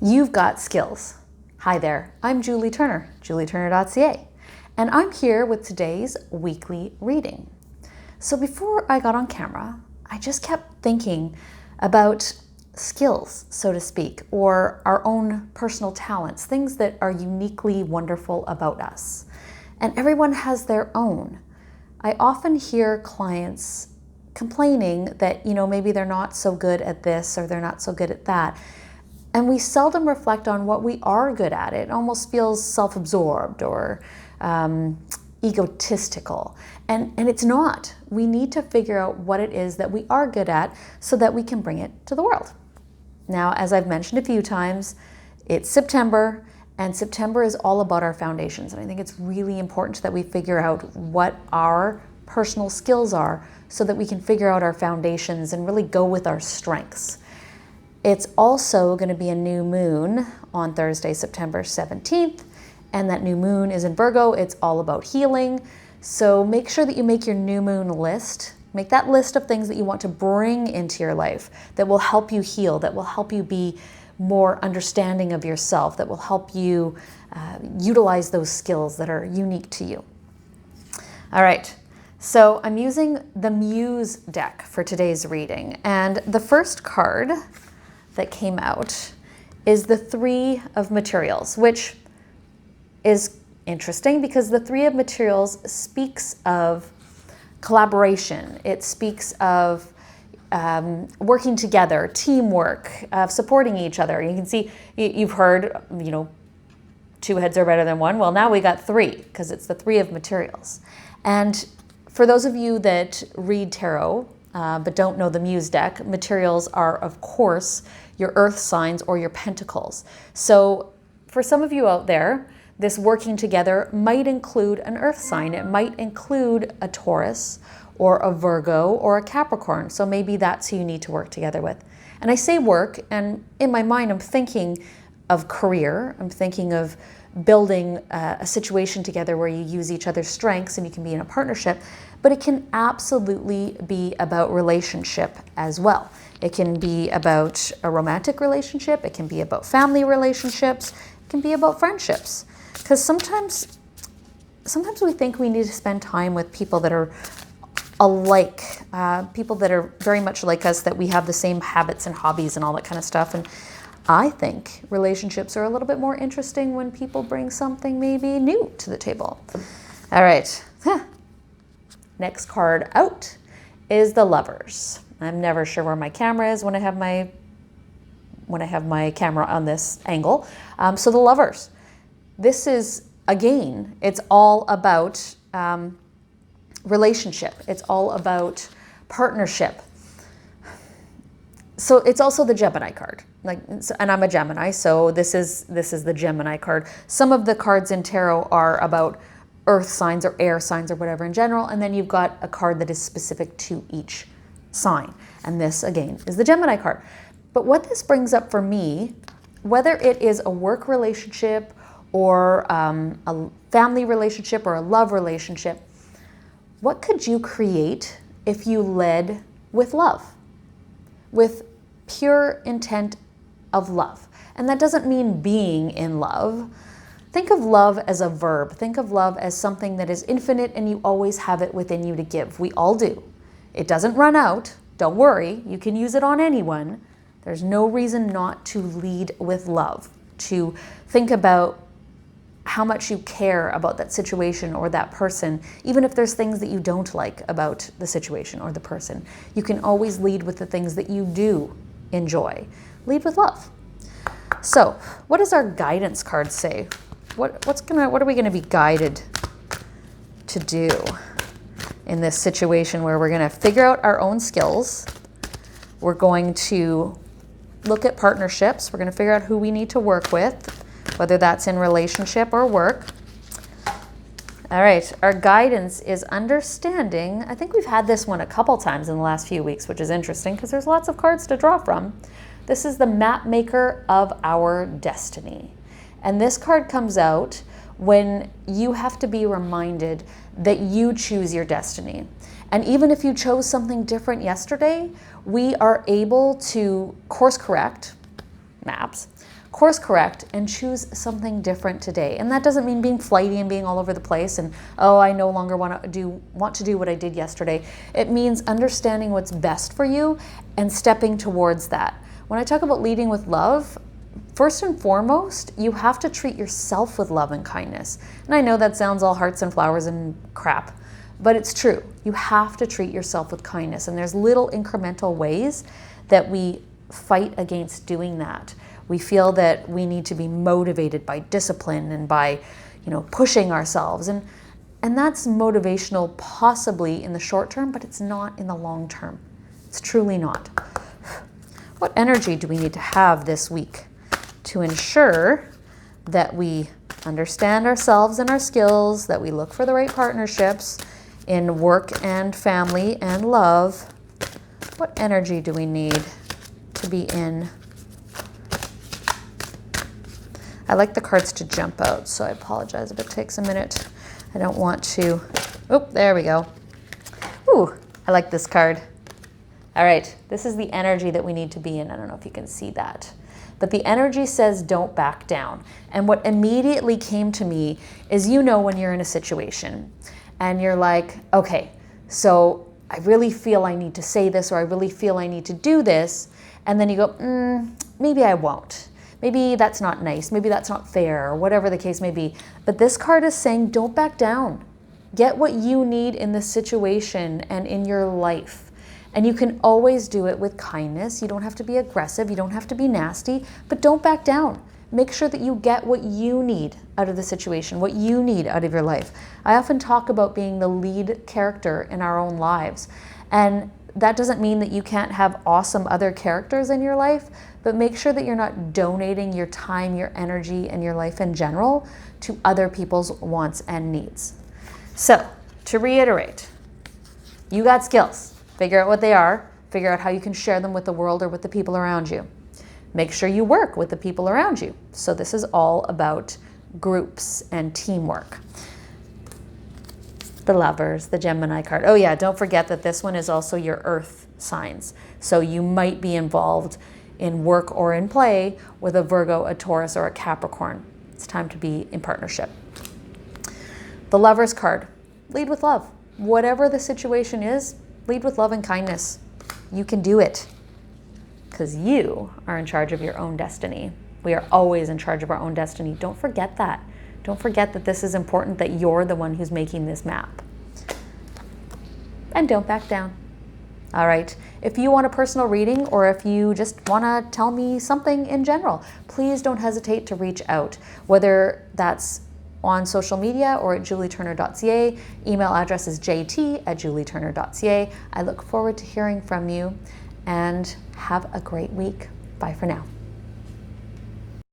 You've got skills. Hi there, I'm Julie Turner, Julieturner.ca, and I'm here with today's weekly reading. So before I got on camera, I just kept thinking about skills, so to speak, or our own personal talents, things that are uniquely wonderful about us. And everyone has their own. I often hear clients complaining that, maybe they're not so good at this or they're not so good at that. And we seldom reflect on what we are good at. It almost feels self-absorbed or egotistical. And it's not. We need to figure out what it is that we are good at so that we can bring it to the world. Now, as I've mentioned a few times, it's September, and September is all about our foundations. And I think it's really important that we figure out what our personal skills are so that we can figure out our foundations and really go with our strengths. It's also going to be a new moon on Thursday, September 17th, and that new moon is in Virgo. It's all about healing. So make sure that you make your new moon list. Make that list of things that you want to bring into your life that will help you heal, that will help you be more understanding of yourself, that will help you utilize those skills that are unique to you. All right, so I'm using the Muse deck for today's reading, and the first card that came out is the Three of Materials, which is interesting because the Three of Materials speaks of collaboration. It speaks of working together, teamwork, supporting each other. You can see, you've heard, two heads are better than one. Well, now we got three because it's the Three of Materials. And for those of you that read tarot but don't know the Muse deck, materials are, of course, your earth signs or your pentacles. So for some of you out there, this working together might include an earth sign. It might include a Taurus or a Virgo or a Capricorn. So maybe that's who you need to work together with. And I say work, and in my mind, I'm thinking of career. I'm thinking of building a situation together where you use each other's strengths and you can be in a partnership. But it can absolutely be about relationship as well. It can be about a romantic relationship. It can be about family relationships. It can be about friendships. Because sometimes we think we need to spend time with people that are alike, people that are very much like us, that we have the same habits and hobbies and all that kind of stuff. And I think relationships are a little bit more interesting when people bring something maybe new to the table. All right. Next card out is the Lovers. I'm never sure where my camera is when I have my camera on this angle. So the Lovers. This is, again, it's all about relationship. It's all about partnership. So it's also the Gemini card. And I'm a Gemini, so this is the Gemini card. Some of the cards in tarot are about earth signs or air signs or whatever in general, and then you've got a card that is specific to each sign. And this, again, is the Gemini card. But what this brings up for me, whether it is a work relationship or a family relationship or a love relationship, what could you create if you led with love, with pure intent of love? And that doesn't mean being in love. Think of love as a verb. Think of love as something that is infinite and you always have it within you to give. We all do. It doesn't run out. Don't worry. You can use it on anyone. There's no reason not to lead with love, to think about how much you care about that situation or that person, even if there's things that you don't like about the situation or the person. You can always lead with the things that you do enjoy. Lead with love. So, what does our guidance card say? What are we gonna be guided to do in this situation where we're gonna figure out our own skills? We're going to look at partnerships. We're gonna figure out who we need to work with, whether that's in relationship or work. All right, our guidance is understanding. I think we've had this one a couple times in the last few weeks, which is interesting because there's lots of cards to draw from. This is the map maker of our destiny. And this card comes out when you have to be reminded that you choose your destiny. And even if you chose something different yesterday, we are able to course correct, maps, course correct and choose something different today. And that doesn't mean being flighty and being all over the place and, oh, I no longer want to do what I did yesterday. It means understanding what's best for you and stepping towards that. When I talk about leading with love, first and foremost, you have to treat yourself with love and kindness. And I know that sounds all hearts and flowers and crap, but it's true. You have to treat yourself with kindness. And there's little incremental ways that we fight against doing that. We feel that we need to be motivated by discipline and by, pushing ourselves. And that's motivational possibly in the short term, but it's not in the long term. It's truly not. What energy do we need to have this week to ensure that we understand ourselves and our skills, that we look for the right partnerships in work and family and love? What energy do we need to be in? I like the cards to jump out, so I apologize if it takes a minute. I don't want to. Oh, there we go. Ooh, I like this card. All right, this is the energy that we need to be in. I don't know if you can see that. But the energy says don't back down. And what immediately came to me is, when you're in a situation and you're like, okay, so I really feel I need to say this, or I really feel I need to do this. And then you go, maybe I won't. Maybe that's not nice. Maybe that's not fair, or whatever the case may be. But this card is saying don't back down. Get what you need in this situation and in your life. And you can always do it with kindness. You don't have to be aggressive. You don't have to be nasty, but don't back down. Make sure that you get what you need out of the situation, what you need out of your life. I often talk about being the lead character in our own lives. And that doesn't mean that you can't have awesome other characters in your life, but make sure that you're not donating your time, your energy, and your life in general to other people's wants and needs. So, to reiterate, you got skills. Figure out what they are. Figure out how you can share them with the world or with the people around you. Make sure you work with the people around you. So this is all about groups and teamwork. The Lovers, the Gemini card. Oh yeah, don't forget that this one is also your earth signs. So you might be involved in work or in play with a Virgo, a Taurus, or a Capricorn. It's time to be in partnership. The Lovers card. Lead with love. Whatever the situation is, lead with love and kindness. You can do it because you are in charge of your own destiny. We are always in charge of our own destiny. Don't forget that. Don't forget that this is important, that you're the one who's making this map. And don't back down. All right. If you want a personal reading, or if you just want to tell me something in general, please don't hesitate to reach out, whether that's on social media or at Julieturner.ca. Email address is jt@Julieturner.ca. I look forward to hearing from you, and have a great week. Bye for now.